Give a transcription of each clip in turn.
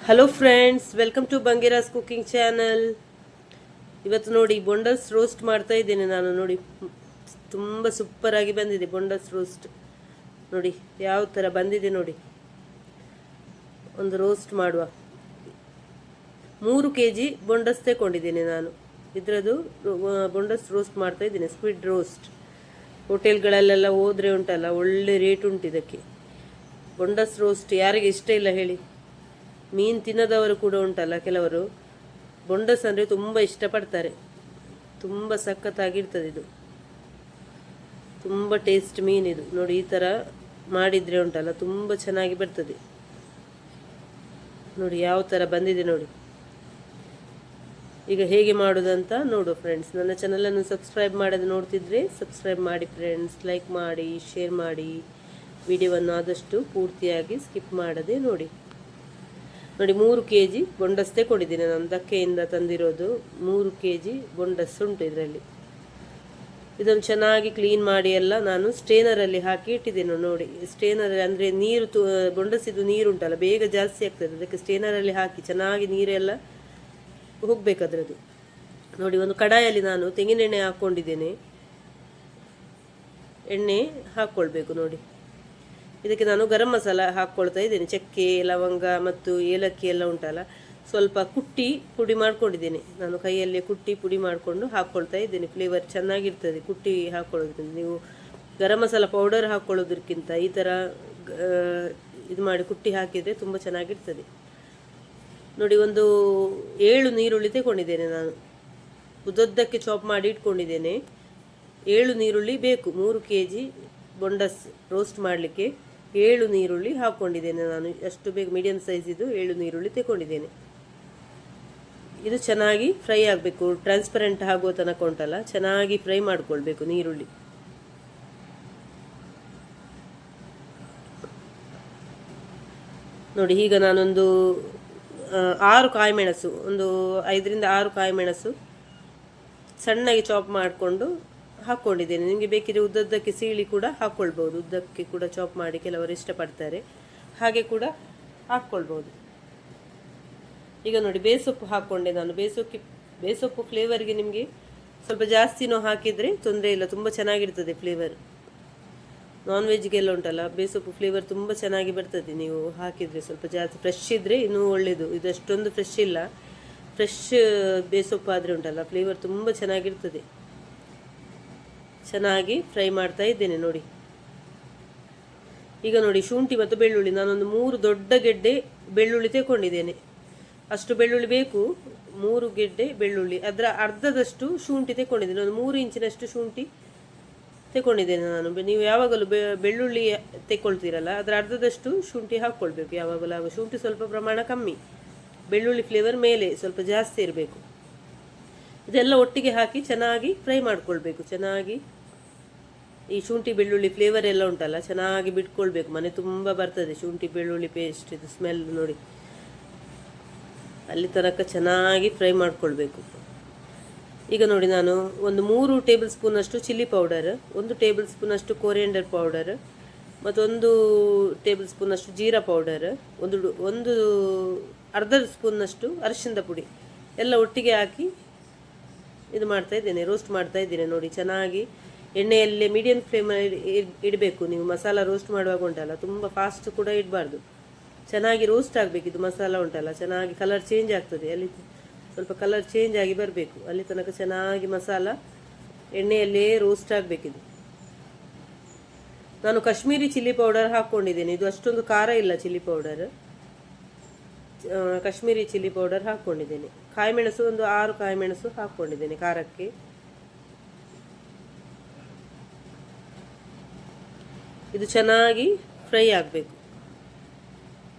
Hello friends, welcome to Bangera's cooking channel. ಇವತ್ತು ನೋಡಿ bondas roast ಮಾಡ್ತಾ ಇದ್ದೇನೆ ನಾನು. ನೋಡಿ ತುಂಬ ಸೂಪರಾಗಿ ಬಂದಿದೆ ಬೊಂಡಸ್ ರೋಸ್ಟ್. ನೋಡಿ ಯಾವ ಥರ ಬಂದಿದೆ ನೋಡಿ. ಒಂದು ರೋಸ್ಟ್ ಮಾಡುವ 3 kg ಬೊಂಡಸ್ ತಗೊಂಡಿದ್ದೇನೆ ನಾನು. ಇದರದ್ದು ಬೊಂಡಸ್ ರೋಸ್ಟ್ ಮಾಡ್ತಾ ಇದ್ದೇನೆ, ಸ್ಕ್ವಿಡ್ ರೋಸ್ಟ್. ಹೋಟೆಲ್ಗಳಲ್ಲೆಲ್ಲ ಹೋದರೆ ಉಂಟಲ್ಲ, ಒಳ್ಳೆ ರೇಟ್ ಉಂಟು ಇದಕ್ಕೆ. ಬೊಂಡಸ್ ರೋಸ್ಟ್ ಯಾರಿಗೆ ಇಷ್ಟ ಇಲ್ಲ ಹೇಳಿ? ಮೀನು ತಿನ್ನದವರು ಕೂಡ ಉಂಟಲ್ಲ ಕೆಲವರು, ಬೊಂಡಸ್ ಅಂದರೆ ತುಂಬ ಇಷ್ಟಪಡ್ತಾರೆ. ತುಂಬ ಸಖತ್ತಾಗಿರ್ತದೆ ಇದು, ತುಂಬ ಟೇಸ್ಟ್ ಮೀನಿದು. ನೋಡಿ ಈ ಥರ ಮಾಡಿದರೆ ಉಂಟಲ್ಲ ತುಂಬ ಚೆನ್ನಾಗಿ ಬರ್ತದೆ. ನೋಡಿ ಯಾವ ಥರ ಬಂದಿದೆ ನೋಡಿ. ಈಗ ಹೇಗೆ ಮಾಡೋದಂತ ನೋಡು ಫ್ರೆಂಡ್ಸ್. ನನ್ನ ಚಾನಲನ್ನು ಸಬ್ಸ್ಕ್ರೈಬ್ ಮಾಡೋದು ನೋಡ್ತಿದ್ರೆ ಸಬ್ಸ್ಕ್ರೈಬ್ ಮಾಡಿ ಫ್ರೆಂಡ್ಸ್, ಲೈಕ್ ಮಾಡಿ, ಶೇರ್ ಮಾಡಿ. ವಿಡಿಯೋವನ್ನು ಆದಷ್ಟು ಪೂರ್ತಿಯಾಗಿ ಸ್ಕಿಪ್ ಮಾಡದೆ ನೋಡಿ. ನೋಡಿ 3 kg ಬೊಂಡಸ್ ತಗೊಂಡಿದ್ದೀನಿ ನಾನು, ದಕ್ಕೆಯಿಂದ ತಂದಿರೋದು. 3 kg ಬೊಂಡಸ್ ಉಂಟು ಇದರಲ್ಲಿ. ಇದನ್ನು ಚೆನ್ನಾಗಿ ಕ್ಲೀನ್ ಮಾಡಿ ಎಲ್ಲ ನಾನು ಸ್ಟೇನರಲ್ಲಿ ಹಾಕಿ ಇಟ್ಟಿದ್ದೇನೆ. ನೋಡಿ ಸ್ಟೇನರಲ್ಲಿ ಅಂದರೆ ನೀರು ಬೊಂಡಸಿದು ನೀರು ಉಂಟಲ್ಲ ಬೇಗ ಜಾಸ್ತಿ ಆಗ್ತದೆ, ಅದಕ್ಕೆ ಸ್ಟೇನರಲ್ಲಿ ಹಾಕಿ ಚೆನ್ನಾಗಿ ನೀರೆಲ್ಲ ಹೋಗಬೇಕು ಅದರದ್ದು. ನೋಡಿ ಒಂದು ಕಡಾಯಲ್ಲಿ ನಾನು ತೆಂಗಿನೆಣ್ಣೆ ಹಾಕ್ಕೊಂಡಿದ್ದೇನೆ. ಎಣ್ಣೆ ಹಾಕ್ಕೊಳ್ಬೇಕು ನೋಡಿ. ಇದಕ್ಕೆ ನಾನು ಗರಂ ಮಸಾಲ ಹಾಕ್ಕೊಳ್ತಾ ಇದ್ದೇನೆ. ಚಕ್ಕೆ, ಲವಂಗ ಮತ್ತು ಏಲಕ್ಕಿ ಎಲ್ಲ ಉಂಟಲ್ಲ, ಸ್ವಲ್ಪ ಕುಟ್ಟಿ ಪುಡಿ ಮಾಡ್ಕೊಂಡಿದ್ದೇನೆ ನಾನು. ಕೈಯಲ್ಲಿ ಕುಟ್ಟಿ ಪುಡಿ ಮಾಡಿಕೊಂಡು ಹಾಕ್ಕೊಳ್ತಾ ಇದ್ದೇನೆ. ಫ್ಲೇವರ್ ಚೆನ್ನಾಗಿರ್ತದೆ ಕುಟ್ಟಿ ಹಾಕ್ಕೊಳ್ಳೋದ್ರಿಂದ. ನೀವು ಗರಂ ಮಸಾಲ ಪೌಡರ್ ಹಾಕ್ಕೊಳ್ಳೋದಕ್ಕಿಂತ ಈ ಥರ ಇದು ಮಾಡಿ ಕುಟ್ಟಿ ಹಾಕಿದರೆ ತುಂಬ ಚೆನ್ನಾಗಿರ್ತದೆ. ನೋಡಿ ಒಂದು 7 ನೀರುಳ್ಳಿ ತಗೊಂಡಿದ್ದೇನೆ ನಾನು, ಉದ್ದಕ್ಕೆ ಚಾಪ್ ಮಾಡಿ ಇಟ್ಕೊಂಡಿದ್ದೇನೆ. 7 ನೀರುಳ್ಳಿ ಬೇಕು 3 kg ಬೊಂಡಸ್ ರೋಸ್ಟ್ ಮಾಡಲಿಕ್ಕೆ. 7 ನೀರುಳ್ಳಿ ಹಾಕ್ಕೊಂಡಿದ್ದೇನೆ ನಾನು. ಅಷ್ಟು ಬೇಕು, ಮೀಡಿಯಂ ಸೈಜಿದು 7 ನೀರುಳ್ಳಿ ತಗೊಂಡಿದ್ದೇನೆ. ಇದು ಚೆನ್ನಾಗಿ ಫ್ರೈ ಆಗಬೇಕು, ಟ್ರಾನ್ಸ್ಪರೆಂಟ್ ಆಗೋ ತನಕ ಉಂಟಲ್ಲ ಚೆನ್ನಾಗಿ ಫ್ರೈ ಮಾಡ್ಕೊಳ್ಬೇಕು ನೀರುಳ್ಳಿ. ನೋಡಿ ಈಗ ನಾನೊಂದು 6 ಕಾಯಿಮೆಣಸು, ಒಂದು 5ರಿಂದ 6 ಕಾಯಿಮೆಣಸು ಸಣ್ಣಗೆ ಚಾಪ್ ಮಾಡಿಕೊಂಡು ಹಾಕ್ಕೊಂಡಿದ್ದೇನೆ. ನಿಮಗೆ ಬೇಕಿದ್ರೆ ಉದ್ದಕ್ಕೆ ಸೀಳಿ ಕೂಡ ಹಾಕ್ಕೊಳ್ಬೋದು, ಉದ್ದಕ್ಕೆ ಕೂಡ ಚಾಪ್ ಮಾಡಿ ಕೆಲವರು ಇಷ್ಟಪಡ್ತಾರೆ, ಹಾಗೆ ಕೂಡ ಹಾಕ್ಕೊಳ್ಬೋದು. ಈಗ ನೋಡಿ ಬೇಸೊಪ್ಪು ಹಾಕ್ಕೊಂಡೆ ನಾನು. ಬೇಸೊಪ್ಪು ಫ್ಲೇವರ್ಗೆ ನಿಮಗೆ ಸ್ವಲ್ಪ ಜಾಸ್ತಿನೂ ಹಾಕಿದರೆ ತೊಂದರೆ ಇಲ್ಲ, ತುಂಬ ಚೆನ್ನಾಗಿರ್ತದೆ ಫ್ಲೇವರ್. ನಾನ್ ವೆಜ್ಗೆಲ್ಲ ಉಂಟಲ್ಲ ಬೇಸೊಪ್ಪು ಫ್ಲೇವರ್ ತುಂಬ ಚೆನ್ನಾಗಿ ಬರ್ತದೆ ನೀವು ಹಾಕಿದರೆ. ಸ್ವಲ್ಪ ಜಾಸ್ತಿ ಫ್ರೆಶ್ ಇದ್ದರೆ ಇನ್ನೂ ಒಳ್ಳೆಯದು. ಇದು ಅಷ್ಟೊಂದು ಫ್ರೆಶ್ ಇಲ್ಲ, ಫ್ರೆಶ್ ಬೇಸೊಪ್ಪು ಆದರೆ ಉಂಟಲ್ಲ ಫ್ಲೇವರ್ ತುಂಬ ಚೆನ್ನಾಗಿರ್ತದೆ. ಚೆನ್ನಾಗಿ ಫ್ರೈ ಮಾಡ್ತಾ ಇದ್ದೇನೆ ನೋಡಿ. ಈಗ ನೋಡಿ ಶುಂಠಿ ಮತ್ತು ಬೆಳ್ಳುಳ್ಳಿ, ನಾನೊಂದು 3 ದೊಡ್ಡ ಗೆಡ್ಡೆ ಬೆಳ್ಳುಳ್ಳಿ ತಗೊಂಡಿದ್ದೇನೆ. ಅಷ್ಟು ಬೆಳ್ಳುಳ್ಳಿ ಬೇಕು, 3 ಗೆಡ್ಡೆ ಬೆಳ್ಳುಳ್ಳಿ. ಅದರ ಅರ್ಧದಷ್ಟು ಶುಂಠಿ ತಗೊಂಡಿದ್ದೇನೆ. ಒಂದು 3 ಇಂಚಿನಷ್ಟು ಶುಂಠಿ ತಗೊಂಡಿದ್ದೇನೆ ನಾನು. ನೀವು ಯಾವಾಗಲೂ ಬೆಳ್ಳುಳ್ಳಿ ತಗೊಳ್ತೀರಲ್ಲ ಅದರ ಅರ್ಧದಷ್ಟು ಶುಂಠಿ ಹಾಕ್ಕೊಳ್ಬೇಕು ಯಾವಾಗಲೂ. ಆಗ ಶುಂಠಿ ಸ್ವಲ್ಪ ಪ್ರಮಾಣ ಕಮ್ಮಿ, ಬೆಳ್ಳುಳ್ಳಿ ಫ್ಲೇವರ್ ಮೇಲೆ ಸ್ವಲ್ಪ ಜಾಸ್ತಿ ಇರಬೇಕು. ಇದೆಲ್ಲ ಒಟ್ಟಿಗೆ ಹಾಕಿ ಚೆನ್ನಾಗಿ ಫ್ರೈ ಮಾಡ್ಕೊಳ್ಬೇಕು. ಚೆನ್ನಾಗಿ ಈ ಶುಂಠಿ ಬೆಳ್ಳುಳ್ಳಿ ಫ್ಲೇವರ್ ಎಲ್ಲ ಉಂಟಲ್ಲ ಚೆನ್ನಾಗಿ ಬಿಟ್ಕೊಳ್ಬೇಕು. ಮನೆ ತುಂಬ ಬರ್ತದೆ ಶುಂಠಿ ಬೆಳ್ಳುಳ್ಳಿ ಪೇಸ್ಟ್, ಇದು ಸ್ಮೆಲ್ ನೋಡಿ. ಅಲ್ಲಿ ತನಕ ಚೆನ್ನಾಗಿ ಫ್ರೈ ಮಾಡ್ಕೊಳ್ಬೇಕು. ಈಗ ನೋಡಿ ನಾನು ಒಂದು 3 ಟೇಬಲ್ ಸ್ಪೂನಷ್ಟು ಚಿಲ್ಲಿ ಪೌಡರ್, 1 ಟೇಬಲ್ ಸ್ಪೂನಷ್ಟು ಕೊರಿಯಂಡರ್ ಪೌಡರ್ ಮತ್ತು 1 ಟೇಬಲ್ ಸ್ಪೂನಷ್ಟು ಜೀರಾ ಪೌಡರ್, ಒಂದು ಅರ್ಧ ಸ್ಪೂನ್ನಷ್ಟು ಅರಿಶಿಣದ ಪುಡಿ ಎಲ್ಲ ಒಟ್ಟಿಗೆ ಹಾಕಿ ಇದು ಮಾಡ್ತಾ ಇದ್ದೇನೆ, ರೋಸ್ಟ್ ಮಾಡ್ತಾ ಇದ್ದೇನೆ. ನೋಡಿ ಚೆನ್ನಾಗಿ ಎಣ್ಣೆಯಲ್ಲೇ ಮೀಡಿಯಂ ಫ್ಲೇಮಲ್ಲಿ ಇಡಬೇಕು ನೀವು. ಮಸಾಲ ರೋಸ್ಟ್ ಮಾಡುವಾಗ ಉಂಟಲ್ಲ ತುಂಬ ಫಾಸ್ಟ್ ಕೂಡ ಇಡಬಾರ್ದು, ಚೆನ್ನಾಗಿ ರೋಸ್ಟ್ ಆಗಬೇಕು. ಇದು ಮಸಾಲ ಉಂಟಲ್ಲ ಚೆನ್ನಾಗಿ ಕಲರ್ ಚೇಂಜ್ ಆಗ್ತದೆ, ಅಲ್ಲಿ ಸ್ವಲ್ಪ ಕಲರ್ ಚೇಂಜ್ ಆಗಿ ಬರಬೇಕು. ಅಲ್ಲಿ ತನಕ ಚೆನ್ನಾಗಿ ಮಸಾಲ ಎಣ್ಣೆಯಲ್ಲೇ ರೋಸ್ಟ್ ಆಗಬೇಕಿದು. ನಾನು ಕಾಶ್ಮೀರಿ ಚಿಲ್ಲಿ ಪೌಡರ್ ಹಾಕ್ಕೊಂಡಿದ್ದೇನೆ. ಇದು ಅಷ್ಟೊಂದು ಖಾರ ಇಲ್ಲ chilli powder, Kashmiri chilli powder ಹಾಕ್ಕೊಂಡಿದ್ದೇನೆ. ಕಾಯಿಮೆಣಸು ಒಂದು 6 ಕಾಯಿಮೆಣಸು ಹಾಕ್ಕೊಂಡಿದ್ದೇನೆ ಖಾರಕ್ಕೆ. ಇದು ಚೆನ್ನಾಗಿ ಫ್ರೈ ಆಗಬೇಕು.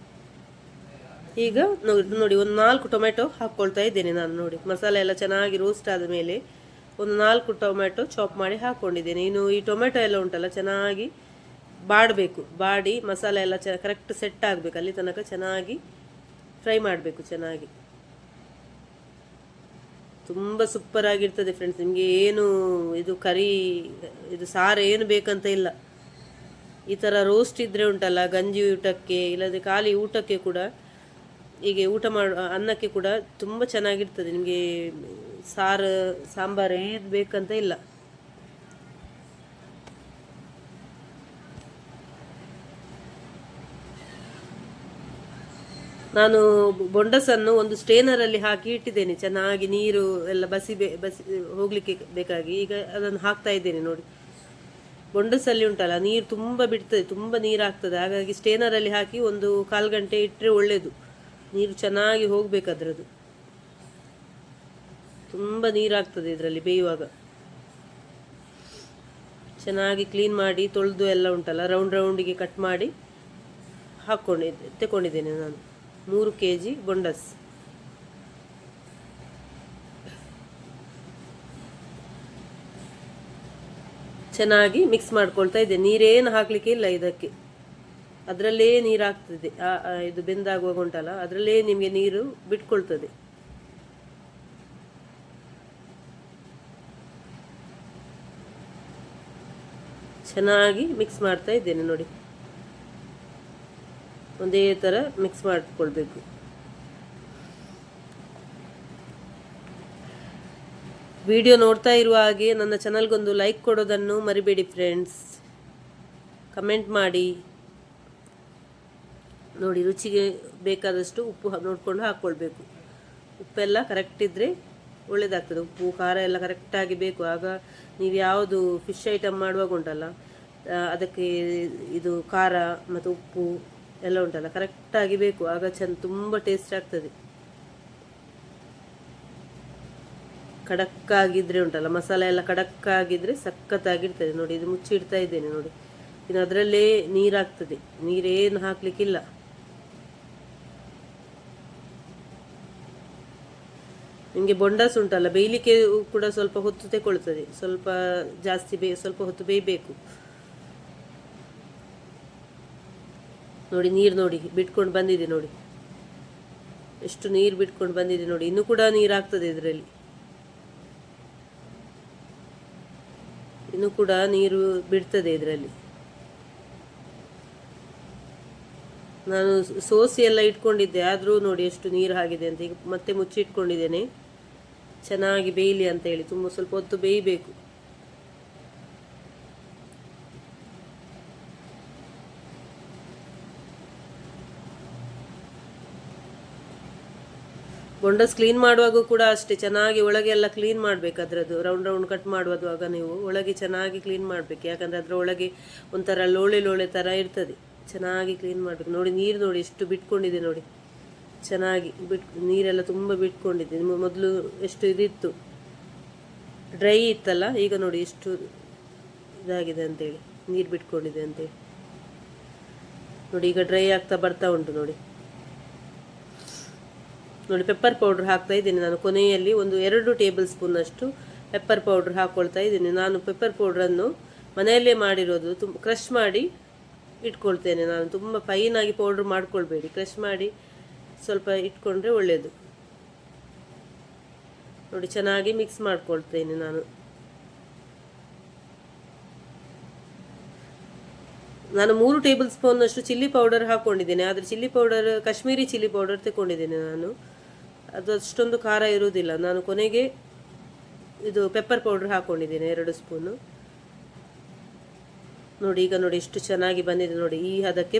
ಈಗ ನೋಡಿ ಒಂದು 4 ಟೊಮೆಟೊ ಹಾಕ್ಕೊಳ್ತಾ ಇದ್ದೇನೆ ನಾನು. ನೋಡಿ ಮಸಾಲೆ ಎಲ್ಲ ಚೆನ್ನಾಗಿ ರೋಸ್ಟ್ ಆದ ಮೇಲೆ ಒಂದು 4 ಟೊಮೆಟೊ ಚಾಪ್ ಮಾಡಿ ಹಾಕ್ಕೊಂಡಿದ್ದೇನೆ. ಇನ್ನು ಈ ಟೊಮೆಟೊ ಎಲ್ಲ ಉಂಟಲ್ಲ ಚೆನ್ನಾಗಿ ಬಾಡಬೇಕು, ಬಾಡಿ ಮಸಾಲೆ ಎಲ್ಲ ಕರೆಕ್ಟ್ ಸೆಟ್ ಆಗಬೇಕು. ಅಲ್ಲಿ ತನಕ ಚೆನ್ನಾಗಿ ಫ್ರೈ ಮಾಡಬೇಕು. ಚೆನ್ನಾಗಿ ತುಂಬ ಸೂಪರ್ ಆಗಿರ್ತದೆ ಫ್ರೆಂಡ್ಸ್. ನಿಮಗೆ ಏನು ಇದು ಕರಿ ಇದು ಸಾರು ಏನು ಬೇಕಂತ ಇಲ್ಲ, ಈ ಥರ ರೋಸ್ಟ್ ಇದ್ದರೆ ಉಂಟಲ್ಲ ಗಂಜಿ ಊಟಕ್ಕೆ ಇಲ್ಲದೆ ಖಾಲಿ ಊಟಕ್ಕೆ ಕೂಡ ಹೀಗೆ ಊಟ ಮಾಡೋ ಅನ್ನಕ್ಕೆ ಕೂಡ ತುಂಬ ಚೆನ್ನಾಗಿರ್ತದೆ. ನಿಮಗೆ ಸಾಂಬಾರು ಏನು ಬೇಕಂತ ಇಲ್ಲ. ನಾನು ಬೊಂಡಸನ್ನು ಒಂದು ಸ್ಟೇನರಲ್ಲಿ ಹಾಕಿ ಇಟ್ಟಿದ್ದೇನೆ, ಚೆನ್ನಾಗಿ ನೀರು ಎಲ್ಲ ಬಸಿ ಹೋಗಲಿಕ್ಕೆ ಬೇಕಾಗಿ. ಈಗ ಅದನ್ನು ಹಾಕ್ತಾ ಇದ್ದೇನೆ ನೋಡಿ. ಬೊಂಡಸಲ್ಲಿ ಉಂಟಲ್ಲ ನೀರು ತುಂಬ ಬಿಡ್ತದೆ, ತುಂಬ ನೀರು ಆಗ್ತದೆ. ಹಾಗಾಗಿ ಸ್ಟೇನರಲ್ಲಿ ಹಾಕಿ ಒಂದು 1/4 ಗಂಟೆ ಇಟ್ಟರೆ ಒಳ್ಳೆಯದು. ನೀರು ಚೆನ್ನಾಗಿ ಹೋಗಬೇಕು ಅದರದ್ದು. ತುಂಬ ನೀರಾಗ್ತದೆ ಇದರಲ್ಲಿ ಬೇಯುವಾಗ. ಚೆನ್ನಾಗಿ ಕ್ಲೀನ್ ಮಾಡಿ ತೊಳೆದು ಎಲ್ಲ ಉಂಟಲ್ಲ ರೌಂಡಿಗೆ ಕಟ್ ಮಾಡಿ ತಗೊಂಡಿದ್ದೇನೆ ನಾನು 3 kg ಬೊಂಡಸ್. ಚೆನ್ನಾಗಿ ಮಿಕ್ಸ್ ಮಾಡ್ಕೊಳ್ತಾ ಇದ್ದೆ. ನೀರೇನು ಹಾಕಲಿಕ್ಕೆ ಇಲ್ಲ ಇದಕ್ಕೆ, ಅದರಲ್ಲೇ ನೀರು ಆಗ್ತದೆ. ಇದು ಬೆಂದಾಗುವಾಗ ಉಂಟಲ್ಲ ಅದರಲ್ಲೇ ನಿಮಗೆ ನೀರು ಬಿಟ್ಕೊಳ್ತದೆ. ಚೆನ್ನಾಗಿ ಮಿಕ್ಸ್ ಮಾಡ್ತಾ ಇದ್ದೇನೆ ನೋಡಿ. ಒಂದೇ ಥರ ಮಿಕ್ಸ್ ಮಾಡಿಕೊಳ್ಬೇಕು. ವಿಡಿಯೋ ನೋಡ್ತಾ ಇರುವ ಹಾಗೆ ನನ್ನ ಚಾನಲ್ಗೊಂದು ಲೈಕ್ ಕೊಡೋದನ್ನು ಮರಿಬೇಡಿ ಫ್ರೆಂಡ್ಸ್. ಕಮೆಂಟ್ ಮಾಡಿ ನೋಡಿ. ರುಚಿಗೆ ಬೇಕಾದಷ್ಟು ಉಪ್ಪು ನೋಡಿಕೊಂಡು ಹಾಕ್ಕೊಳ್ಬೇಕು. ಉಪ್ಪೆಲ್ಲ ಕರೆಕ್ಟ್ ಇದ್ದರೆ ಒಳ್ಳೆಯದಾಗ್ತದೆ. ಉಪ್ಪು ಖಾರ ಎಲ್ಲ ಕರೆಕ್ಟಾಗಿ ಬೇಕು. ಆಗ ನೀವು ಯಾವುದು ಫಿಶ್ ಐಟಮ್ ಮಾಡುವಾಗ ಉಂಟಲ್ಲ ಅದಕ್ಕೆ ಇದು ಖಾರ ಮತ್ತು ಉಪ್ಪು ಎಲ್ಲ ಉಂಟಲ್ಲ ಕರೆಕ್ಟಾಗಿ ಬೇಕು. ಆಗ ತುಂಬ ಟೇಸ್ಟ್ ಆಗ್ತದೆ. ಖಡಕ್ಕಾಗಿದ್ದರೆ ಉಂಟಲ್ಲ ಮಸಾಲೆ ಎಲ್ಲ ಖಡಕ್ಕಾಗಿದ್ದರೆ ಸಖತ್ತಾಗಿರ್ತದೆ ನೋಡಿ. ಇದು ಮುಚ್ಚಿಡ್ತಾ ಇದ್ದೇನೆ ನೋಡಿ. ಇನ್ನು ಅದರಲ್ಲೇ ನೀರಾಗ್ತದೆ, ನೀರೇನು ಹಾಕಲಿಕ್ಕಿಲ್ಲ. ನಿಮಗೆ ಬೊಂಡಾಸ್ ಉಂಟಲ್ಲ ಬೇಯಲಿಕ್ಕೆ ಕೂಡ ಸ್ವಲ್ಪ ಹೊತ್ತು ತಗೊಳ್ತದೆ. ಸ್ವಲ್ಪ ಜಾಸ್ತಿ ಸ್ವಲ್ಪ ಹೊತ್ತು ಬೇಯಬೇಕು ನೋಡಿ. ನೀರು ನೋಡಿ ಬಿಟ್ಕೊಂಡು ಬಂದಿದೆ ನೋಡಿ, ಎಷ್ಟು ನೀರು ಬಿಟ್ಕೊಂಡು ಬಂದಿದೆ ನೋಡಿ. ಇನ್ನೂ ಕೂಡ ನೀರಾಗ್ತದೆ ಇದರಲ್ಲಿ, ಇನ್ನೂ ಕೂಡ ನೀರು ಬಿಡ್ತದೆ ಇದರಲ್ಲಿ. ನಾನು ಸೋಸಿ ಎಲ್ಲ ಇಟ್ಕೊಂಡಿದ್ದೆ, ಆದರೂ ನೋಡಿ ಎಷ್ಟು ನೀರು ಆಗಿದೆ ಅಂತ. ಈಗ ಮತ್ತೆ ಮುಚ್ಚಿಟ್ಕೊಂಡಿದ್ದೇನೆ ಚೆನ್ನಾಗಿ ಬೇಯಲಿ ಅಂತ ಹೇಳಿ. ತುಂಬ ಸ್ವಲ್ಪ ಹೊತ್ತು ಬೇಯಬೇಕು. ಬೊಂಡಸ್ ಕ್ಲೀನ್ ಮಾಡುವಾಗ ಕೂಡ ಅಷ್ಟೇ, ಚೆನ್ನಾಗಿ ಒಳಗೆ ಎಲ್ಲ ಕ್ಲೀನ್ ಮಾಡಬೇಕು. ಅದರದ್ದು ರೌಂಡ್ ಕಟ್ ಮಾಡುವಾಗ ನೀವು ಒಳಗೆ ಚೆನ್ನಾಗಿ ಕ್ಲೀನ್ ಮಾಡಬೇಕು. ಯಾಕಂದರೆ ಅದರ ಒಳಗೆ ಒಂಥರ ಲೋಳೆ ಥರ ಇರ್ತದೆ. ಚೆನ್ನಾಗಿ ಕ್ಲೀನ್ ಮಾಡಬೇಕು ನೋಡಿ. ನೀರು ನೋಡಿ ಎಷ್ಟು ಬಿಟ್ಕೊಂಡಿದೆ ನೋಡಿ. ಚೆನ್ನಾಗಿ ನೀರೆಲ್ಲ ತುಂಬ ಬಿಟ್ಕೊಂಡಿದೆ. ಮೊದಲು ಎಷ್ಟು ಇದಿತ್ತು, ಡ್ರೈ ಇತ್ತಲ್ಲ, ಈಗ ನೋಡಿ ಎಷ್ಟು ಇದಾಗಿದೆ ಅಂತೇಳಿ, ನೀರು ಬಿಟ್ಕೊಂಡಿದೆ ಅಂತೇಳಿ ನೋಡಿ. ಈಗ ಡ್ರೈ ಆಗ್ತಾ ಬರ್ತಾ ಉಂಟು ನೋಡಿ. ನೋಡಿ ಪೆಪ್ಪರ್ ಪೌಡ್ರ್ ಹಾಕ್ತಾ ಇದ್ದೀನಿ ನಾನು. ಕೊನೆಯಲ್ಲಿ ಒಂದು 2 ಟೇಬಲ್ ಸ್ಪೂನ್ ಅಷ್ಟು ಪೆಪ್ಪರ್ ಪೌಡ್ರ್ ಹಾಕ್ಕೊಳ್ತಾ ಇದ್ದೀನಿ. ನಾನು ಪೆಪ್ಪರ್ ಪೌಡ್ರನ್ನು ಮನೆಯಲ್ಲೇ ಮಾಡಿರೋದು, ಕ್ರಷ್ ಮಾಡಿ ಇಟ್ಕೊಳ್ತೇನೆ ನಾನು. ತುಂಬ ಫೈನಾಗಿ ಪೌಡ್ರ್ ಮಾಡ್ಕೊಳ್ಬೇಡಿ, ಕ್ರಷ್ ಮಾಡಿ ಸ್ವಲ್ಪ ಇಟ್ಕೊಂಡ್ರೆ ಒಳ್ಳೆಯದು ನೋಡಿ. ಚೆನ್ನಾಗಿ ಮಿಕ್ಸ್ ಮಾಡ್ಕೊಳ್ತೇನೆ ನಾನು. ನಾನು 3 ಟೇಬಲ್ ಸ್ಪೂನ್ ಅಷ್ಟು ಚಿಲ್ಲಿ ಪೌಡರ್ ಹಾಕ್ಕೊಂಡಿದ್ದೇನೆ. ಆದರೆ chilli powder Kashmiri chilli powder ತಗೊಂಡಿದ್ದೇನೆ ನಾನು. ಅದು ಅಷ್ಟೊಂದು ಖಾರ ಇರುವುದಿಲ್ಲ. ನಾನು ಕೊನೆಗೆ ಇದು ಪೆಪ್ಪರ್ ಪೌಡರ್ ಹಾಕ್ಕೊಂಡಿದ್ದೇನೆ 2 ಸ್ಪೂನು ನೋಡಿ. ಈಗ ನೋಡಿ ಎಷ್ಟು ಚೆನ್ನಾಗಿ ಬಂದಿದೆ ನೋಡಿ. ಈ ಹದಕ್ಕೆ